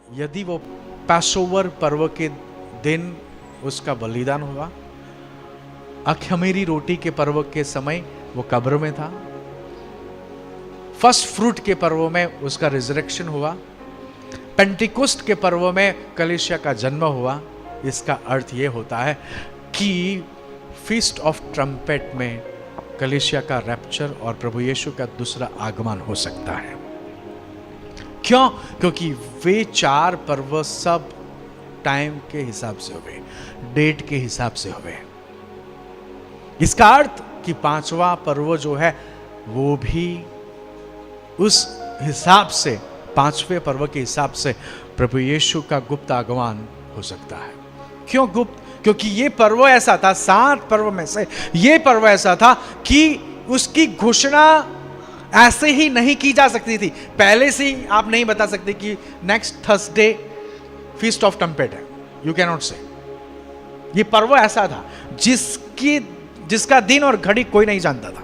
यदि वो पैसोवर पर्व के दिन उसका बलिदान हुआ, अखमीरी रोटी के पर्व के समय वो कब्र में था, फर्स्ट फ्रूट के पर्व में उसका रिजरेक्शन हुआ, पेंटिकोस्ट के पर्व में कलीसिया का जन्म हुआ, इसका अर्थ ये होता है कि फीस्ट ऑफ ट्रम्पेट में कलीसिया का रैप्चर और प्रभु यीशु का दूसरा आगमन हो सकता है। क्यों? क्योंकि वे 4 पर्व सब टाइम के हिसाब से हुए, डेट के हिसाब से हुए। इसका अर्थ कि 5वां पर्व जो है वो भी उस हिसाब से, 5वें पर्व के हिसाब से प्रभु यीशु का गुप्त आगमन हो सकता है। क्यों गुप्त? क्योंकि ये पर्व ऐसा था, 7 पर्व में से ये पर्व ऐसा था कि उसकी घोषणा ऐसे ही नहीं की जा सकती थी। पहले से ही आप नहीं बता सकते कि next Thursday feast of trumpet है, यू कैन नॉट से। ये पर्व ऐसा था जिसका दिन और घड़ी कोई नहीं जानता था।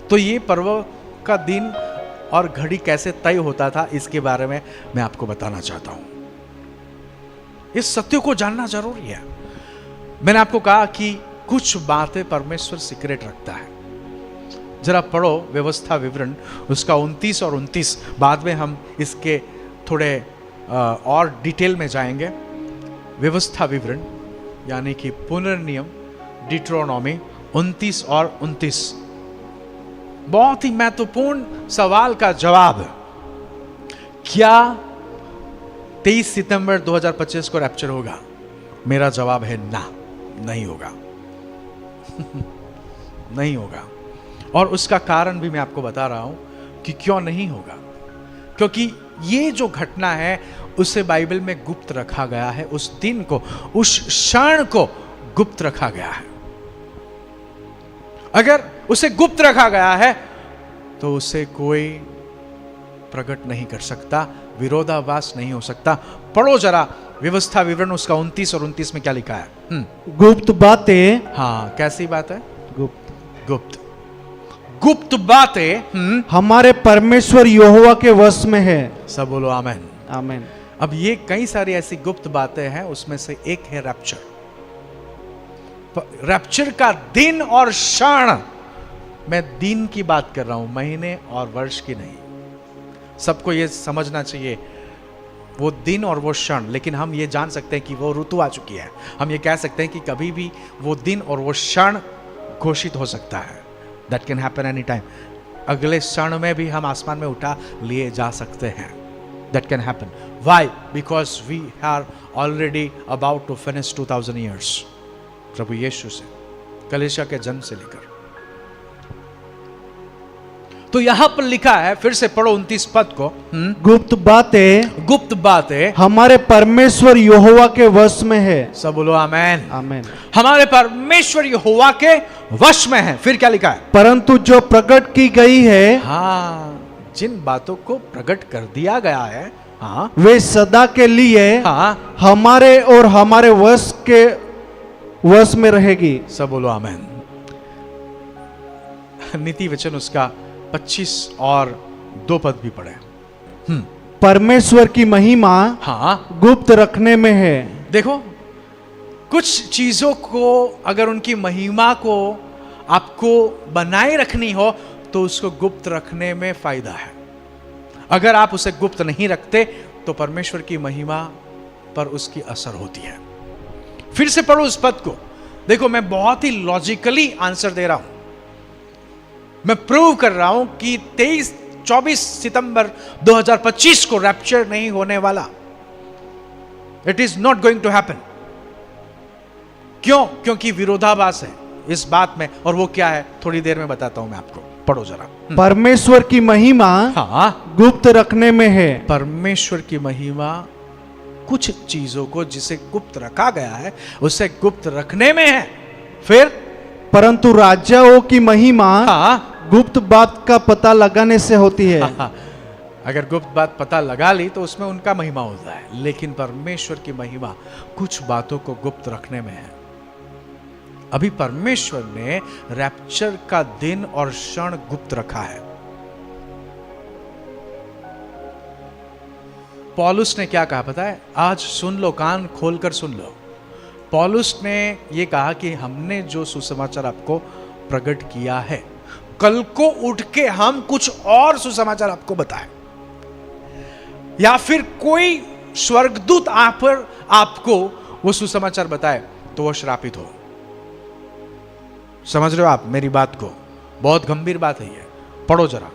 तो ये पर्व का दिन और घड़ी कैसे तय होता था, इसके बारे में मैं आपको बताना चाहता हूं। इस सत्य को जानना जरूरी है। मैंने आपको कहा कि कुछ बातें परमेश्वर सीक्रेट रखता है। जरा पढ़ो व्यवस्था विवरण, उसका 29 और 29। बाद में हम इसके थोड़े और डिटेल में जाएंगे। व्यवस्था विवरण यानी कि पुनर्नियम, डिट्रोनॉमी 29 और 29। बहुत ही महत्वपूर्ण सवाल का जवाब। क्या 23 सितंबर 2025 को रैप्चर होगा? मेरा जवाब है ना, नहीं होगा। नहीं होगा। और उसका कारण भी मैं आपको बता रहा हूं कि क्यों नहीं होगा। क्योंकि ये जो घटना है उसे बाइबल में गुप्त रखा गया है। उस दिन को, उस क्षण को गुप्त रखा गया है। अगर उसे गुप्त रखा गया है तो उसे कोई प्रकट नहीं कर सकता, विरोधाभास नहीं हो सकता। पढ़ो जरा व्यवस्था विवरण, उसका 29 और 29 में क्या लिखा है? गुप्त बातें। हाँ, कैसी बात है? गुप्त गुप्त गुप्त बातें हमारे परमेश्वर यहोवा के वश में है। सब बोलो आमेन। आमीन। अब ये कई सारी ऐसी गुप्त बातें हैं, उसमें से एक है रैप्चर। रैप्चर का दिन और क्षण, मैं दिन की बात कर रहा हूं, महीने और वर्ष की नहीं। सबको ये समझना चाहिए, वो दिन और वो क्षण। लेकिन हम ये जान सकते हैं कि वो ऋतु आ चुकी है। हम ये कह सकते हैं कि कभी भी वो दिन और वो क्षण घोषित हो सकता है। That can happen any time. अगले क्षण में भी हम आसमान में उठा लिए जा सकते हैं। That can happen. Why? Because we are already about to finish 2000 years प्रभु यीशु से, कलीसिया के जन्म से लेकर। तो यहां पर लिखा है, फिर से पढ़ो 29 पद को। गुप्त बातें, गुप्त बातें हमारे परमेश्वर यहोवा के वश में है। सब बोलो आमेन। आमीन। हमारे परमेश्वर यहोवा के वश में है। फिर क्या लिखा है? परंतु जो प्रकट की गई है, हाँ, जिन बातों को प्रकट कर दिया गया है, हाँ, वे सदा के लिए हाँ, हमारे और हमारे वश में रहेगी। सब बोलो आमेन। नीति वचन उसका 25 और 2 पद भी पढ़े। परमेश्वर की महिमा हाँ, गुप्त रखने में है। देखो, कुछ चीजों को अगर उनकी महिमा को आपको बनाए रखनी हो तो उसको गुप्त रखने में फायदा है। अगर आप उसे गुप्त नहीं रखते तो परमेश्वर की महिमा पर उसकी असर होती है। फिर से पढ़ो उस पद को। देखो, मैं बहुत ही लॉजिकली आंसर दे रहा हूं। मैं प्रूव कर रहा हूं कि 24 सितंबर 2025 को रैप्चर नहीं होने वाला। It is not going to happen. क्यों? क्योंकि विरोधाभास है इस बात में, और वो क्या है थोड़ी देर में बताता हूं मैं आपको। पढ़ो जरा। परमेश्वर की महिमा हाँ, गुप्त रखने में है। परमेश्वर की महिमा कुछ चीजों को जिसे गुप्त रखा गया है उसे गुप्त रखने में है। फिर परंतु राजाओं की महिमा हाँ, गुप्त बात का पता लगाने से होती है। अगर गुप्त बात पता लगा ली तो उसमें उनका महिमा होता है। लेकिन परमेश्वर की महिमा कुछ बातों को गुप्त रखने में है। अभी परमेश्वर ने रैप्चर का दिन और क्षण गुप्त रखा है। पौलुस ने क्या कहा पता है? आज सुन लो, कान खोलकर सुन लो। पौलुस ने ये कहा कि हमने जो सुसमाचार आपको प्रकट किया है, कल को उठ के हम कुछ और सुसमाचार आपको बताएं, या फिर कोई स्वर्गदूत आप पर आपको वो सुसमाचार बताए, तो वो श्रापित हो। समझ रहे हो आप मेरी बात को? बहुत गंभीर बात है ये। पढ़ो जरा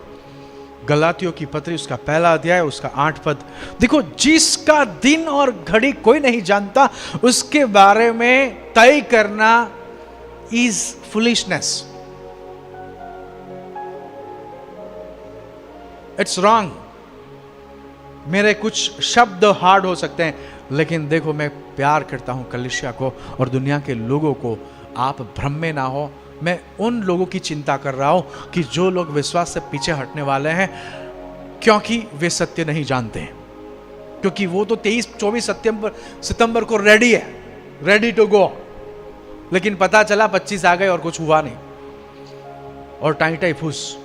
गलातियों की पत्री, उसका पहला अध्याय, उसका 8 पद। देखो, जिसका दिन और घड़ी कोई नहीं जानता, उसके बारे में तय करना इज फुलिशनेस। It's wrong. मेरे कुछ शब्द हार्ड हो सकते हैं, लेकिन देखो, मैं प्यार करता हूं कलीसिया को और दुनिया के लोगों को। आप भ्रम में ना हो। मैं उन लोगों की चिंता कर रहा हूं कि जो लोग विश्वास से पीछे हटने वाले हैं, क्योंकि वे सत्य नहीं जानते हैं। क्योंकि वो तो 23-24 सितंबर को रेडी है, रेडी टू गो, लेकिन पता चला 25 आ गए और कुछ हुआ नहीं, और टाई फूस।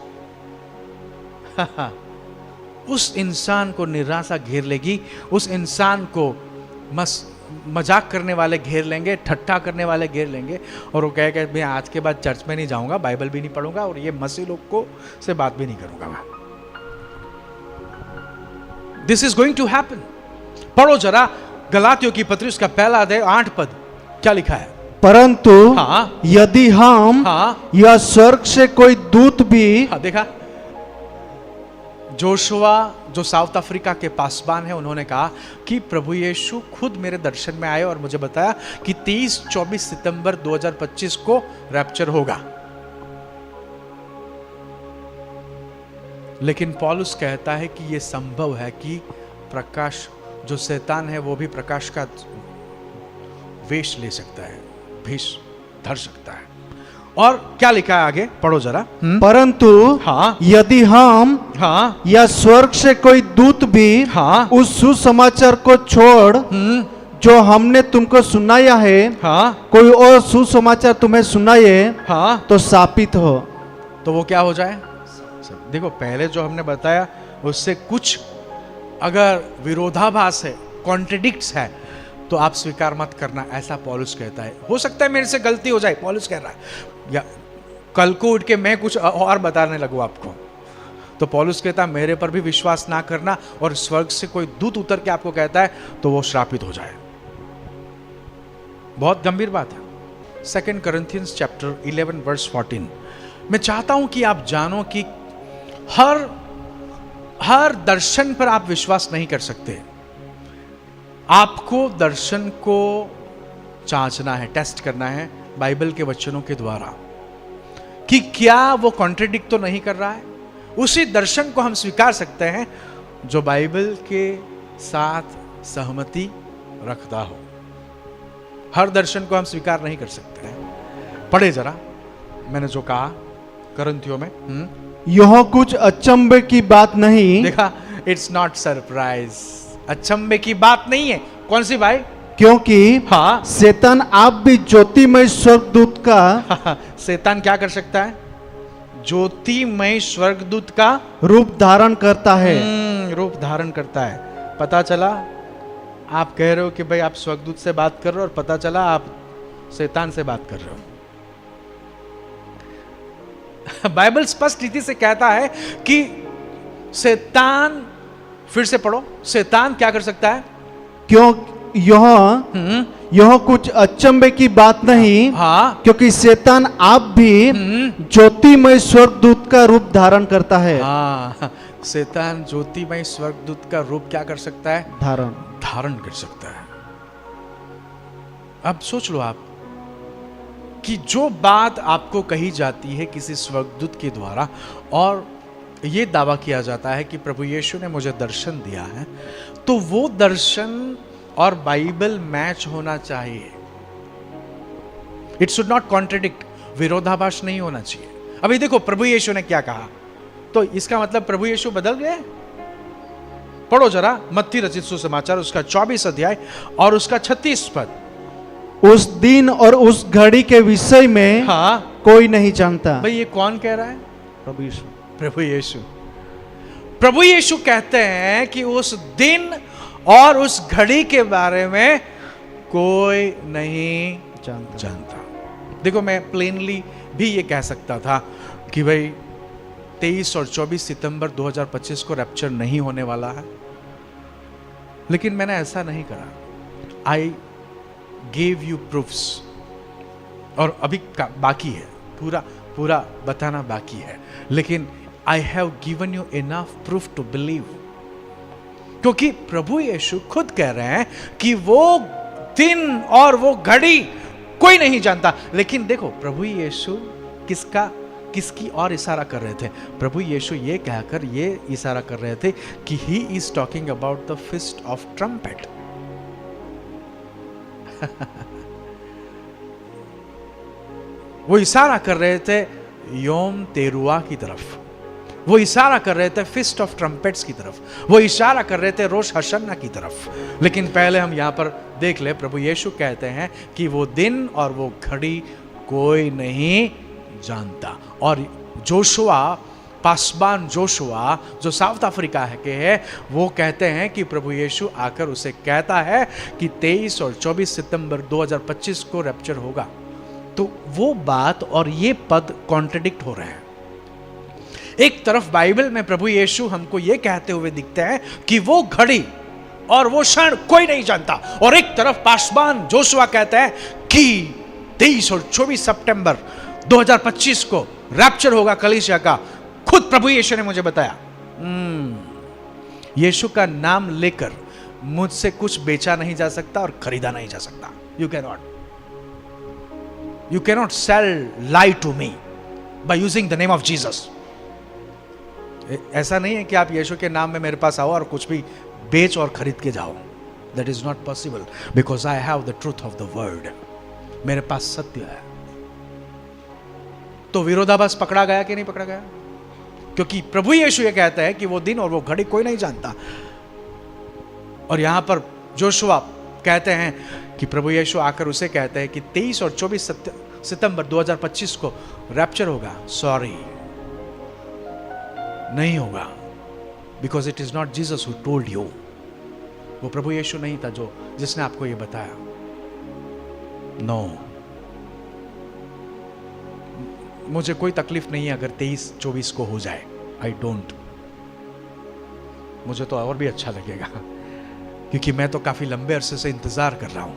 उस इंसान को निराशा घेर लेगी, उस इंसान को मजाक करने वाले घेर लेंगे, ठट्ठा करने वाले घेर लेंगे, और वो कहेगा मैं आज के बाद चर्च में नहीं जाऊंगा, बाइबल भी नहीं पढ़ूंगा, और ये मसीह लोग को से बात भी नहीं करूंगा मैं। This is going to happen. पढ़ो जरा गलातियों की पत्री, उसका पहला अध्याय 8 पद। क्या लिखा है? परंतु हाँ, यदि हम या स्वर्ग से कोई दूत भी, देखा, जोशुआ जो साउथ अफ्रीका के पासबान है, उन्होंने कहा कि प्रभु यीशु खुद मेरे दर्शन में आए और मुझे बताया कि 23-24 सितंबर 2025 को रैप्चर होगा। लेकिन पौलुस कहता है कि यह संभव है कि प्रकाश, जो शैतान है, वो भी प्रकाश का वेश ले सकता है, भेष धर सकता है। और क्या लिखा है आगे? पढ़ो जरा। परंतु यदि हम या स्वर्ग से कोई दूत भी उस सुसमाचार को छोड़ जो हमने तुमको सुनाया है, कोई और सुसमाचार तुम्हें सुनाए, तो शापित हो। तो वो क्या हो जाए? देखो, पहले जो हमने बताया उससे कुछ अगर विरोधाभास है, कॉन्ट्रडिक्ट्स है, तो आप स्वीकार मत करना, ऐसा पौलुस कहता है। हो सकता है मेरे से गलती हो जाए, पौलुस कह रहा है, या कल को उठ के मैं कुछ और बताने लगूं आपको, तो पौलुस कहता है मेरे पर भी विश्वास ना करना, और स्वर्ग से कोई दूत उतर के आपको कहता है तो वो श्रापित हो जाए। बहुत गंभीर बात है। 2 Corinthians chapter 11 verse 14। मैं चाहता हूं कि आप जानो कि हर दर्शन पर आप विश्वास नहीं कर सकते। आपको दर्शन को जांचना है, टेस्ट करना है बाइबल के वचनों के द्वारा कि क्या वो कॉन्ट्रडिक्ट तो नहीं कर रहा है। उसी दर्शन को हम स्वीकार सकते हैं जो बाइबल के साथ सहमति रखता हो। हर दर्शन को हम स्वीकार नहीं कर सकते हैं। पढ़े जरा, मैंने जो कहा करंथियों में, यह कुछ अचंभे की बात नहीं। देखा, इट्स नॉट सरप्राइज, अचंभे की बात नहीं है। कौन सी भाई? क्योंकि शैतान आप भी ज्योतिमय स्वर्गदूत का शैतान क्या कर सकता है? ज्योतिमय स्वर्गदूत का रूप धारण करता है। रूप धारण करता है। पता चला आप कह रहे हो कि भाई आप स्वर्गदूत से बात कर रहे हो, और पता चला आप शैतान से बात कर रहे हो। बाइबल स्पष्ट रीति से कहता है कि शैतान, फिर से पढ़ो, शैतान क्या कर सकता है? क्यों यह कुछ अचंभे की बात नहीं, क्योंकि शैतान आप भी ज्योतिमय स्वर्गदूत का रूप धारण करता है। शैतान ज्योतिमय स्वर्गदूत का रूप क्या कर सकता है? धारण कर सकता है। अब सोच लो आप कि जो बात आपको कही जाती है किसी स्वर्गदूत के द्वारा, और ये दावा किया जाता है कि प्रभु यीशु ने मुझे दर्शन दिया है, तो वो दर्शन और बाइबल मैच होना चाहिए। इट शुड नॉट कॉन्ट्रडिक्ट, विरोधाभास नहीं होना चाहिए। अभी देखो प्रभु यीशु ने क्या कहा, तो इसका मतलब प्रभु यीशु बदल गए? पढ़ो जरा मत्ती रचित सुसमाचार, उसका 24 अध्याय और उसका 36 पद। उस दिन और उस घड़ी के विषय में कोई नहीं जानता। भाई ये कौन कह रहा है? प्रभु यीशु। प्रभु यीशु। प्रभु यीशु कहते हैं कि उस दिन और उस घड़ी के बारे में कोई नहीं जानता। देखो, मैं प्लेनली भी ये कह सकता था कि भाई 23 और 24 सितंबर 2025 को रैप्चर नहीं होने वाला है, लेकिन मैंने ऐसा नहीं करा। आई गेव यू प्रूफ्स, और अभी बाकी है, पूरा बताना बाकी है, लेकिन I have given you enough proof to believe, क्योंकि प्रभु यीशु खुद कह रहे हैं कि वो दिन और वो घड़ी कोई नहीं जानता। लेकिन देखो, प्रभु यीशु किसकी और इशारा कर रहे थे? प्रभु यीशु ये कहकर ये इशारा कर रहे थे कि he is talking about the feast of trumpet. वो इशारा कर रहे थे योम तेरुआ की तरफ, वो इशारा कर रहे थे फीस्ट ऑफ ट्रम्पेट्स की तरफ, वो इशारा कर रहे थे रोश हशन्ना की तरफ। लेकिन पहले हम यहां पर देख ले, प्रभु यीशु कहते हैं कि वो दिन और वो घड़ी कोई नहीं जानता। और जोशुआ, पासबान जोशुआ जो साउथ अफ्रीका के है, वो कहते हैं कि प्रभु यीशु आकर उसे कहता है कि 23 और 24 सितंबर 2025 को रैप्चर होगा। तो वो बात और ये पद कॉन्ट्रडिक्ट हो रहे हैं। एक तरफ बाइबल में प्रभु यीशु हमको ये कहते हुए दिखते हैं कि वो घड़ी और वो क्षण कोई नहीं जानता, और एक तरफ पासबान जोशुआ कहते हैं कि 23 और 24 सितंबर 2025 को रैप्चर होगा कलीसिया का। खुद प्रभु यीशु ने मुझे बताया। यीशु का नाम लेकर मुझसे कुछ बेचा नहीं जा सकता और खरीदा नहीं जा सकता। You cannot sell lie to me by using the name of Jesus. ऐसा नहीं है कि आप यीशु के नाम में मेरे पास आओ और कुछ भी बेच और खरीद के जाओ। That is not possible, because I have the truth of the word. मेरे पास सत्य है। तो विरोधाभास पकड़ा गया कि नहीं पकड़ा गया? क्योंकि प्रभु यीशु ये कहता है कि वो दिन और वो घड़ी कोई नहीं जानता, और यहां पर जोशुआ कहते हैं कि प्रभु यीशु आकर उसे कहते हैं कि 23 और 24 सितंबर 2025 को रैप्चर होगा। सॉरी, नहीं होगा, because it is not Jesus who told you. वो प्रभु यीशु नहीं था जिसने आपको ये बताया। नो, मुझे कोई तकलीफ नहीं है अगर 23-24 को हो जाए। आई डोंट, मुझे तो और भी अच्छा लगेगा, क्योंकि मैं तो काफी लंबे अरसे से इंतजार कर रहा हूं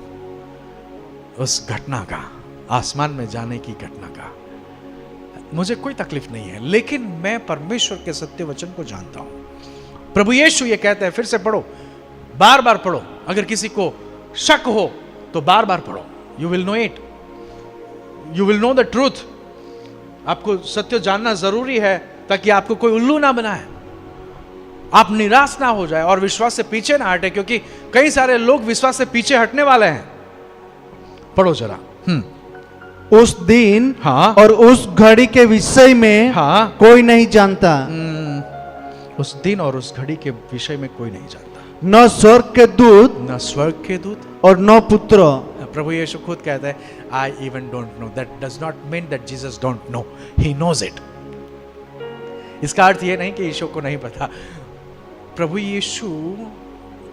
उस घटना का, आसमान में जाने की घटना का। मुझे कोई तकलीफ नहीं है, लेकिन मैं परमेश्वर के सत्य वचन को जानता हूं। प्रभु यीशु ये कहते हैं, फिर से पढ़ो, बार बार पढ़ो। अगर किसी को शक हो तो बार बार पढ़ो। You will know it, you will know the truth. आपको सत्य जानना जरूरी है ताकि आपको कोई उल्लू ना बनाए, आप निराश ना हो जाए और विश्वास से पीछे ना हटे, क्योंकि कई सारे लोग विश्वास से पीछे हटने वाले हैं। पढ़ो जरा। उस दिन और उस घड़ी के विषय में कोई नहीं जानता। उस दिन और उस घड़ी के विषय में कोई नहीं जानता, न स्वर्ग के दूत, न स्वर्ग के दूत और न पुत्र। प्रभु यीशु खुद कहता है, I even don't know. That does not mean that Jesus don't know, he knows it. इसका अर्थ यह नहीं कि यीशु को नहीं पता। प्रभु यीशु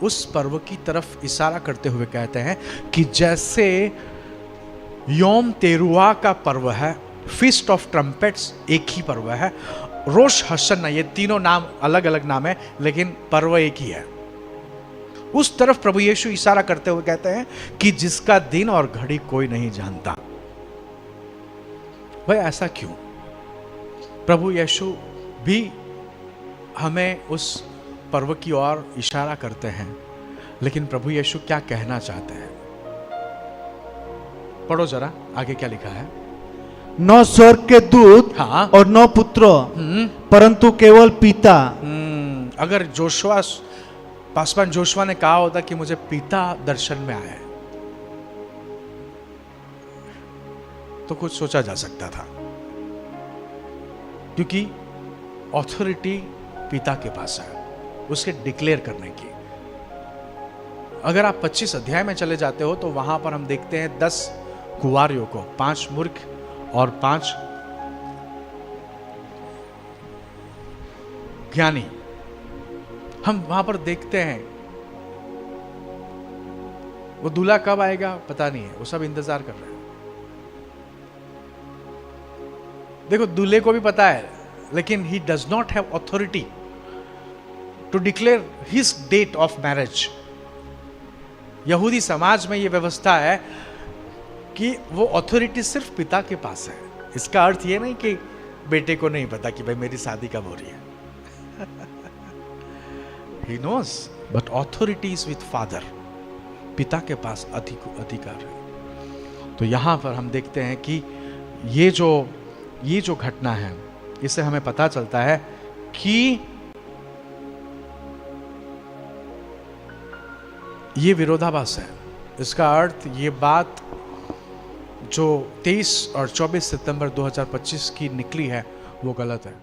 उस पर्व की तरफ इशारा करते हुए कहते हैं कि जैसे योम तेरुआ का पर्व है, फीस्ट ऑफ ट्रम्पेट्स एक ही पर्व है, रोश हशन्ना, ये तीनों नाम अलग अलग नाम है लेकिन पर्व एक ही है। उस तरफ प्रभु यीशु इशारा करते हुए कहते हैं कि जिसका दिन और घड़ी कोई नहीं जानता। भाई ऐसा क्यों? प्रभु यीशु भी हमें उस पर्व की ओर इशारा करते हैं, लेकिन प्रभु यीशु क्या कहना चाहते हैं? पढ़ो जरा आगे क्या लिखा है। न स्वर्ग के दूत और न पुत्र, परंतु केवल पिता। अगर जोशुआ, पासवान जोशुआ ने कहा होता कि मुझे पिता दर्शन में आए, तो कुछ सोचा जा सकता था, क्योंकि ऑथोरिटी पिता के पास है उसके डिक्लेयर करने की। अगर आप 25 अध्याय में चले जाते हो तो वहां पर हम देखते हैं 10 कुंवारियों को, 5 मूर्ख और 5 ज्ञानी। हम वहां पर देखते हैं वो दूल्हा कब आएगा पता नहीं है, वो सब इंतजार कर रहे हैं। देखो दूल्हे को भी पता है, लेकिन he does not have authority to declare his date of marriage. यहूदी समाज में यह व्यवस्था है कि वो अथॉरिटी सिर्फ पिता के पास है। इसका अर्थ ये नहीं कि बेटे को नहीं पता कि भाई मेरी शादी कब हो रही है। He knows, but authority is with father. पिता के पास अधिकार है। तो यहां पर हम देखते हैं कि ये जो घटना है, इससे हमें पता चलता है कि ये विरोधाभास है। इसका अर्थ, ये बात जो 23 और 24 सितंबर 2025 की निकली है वो गलत है।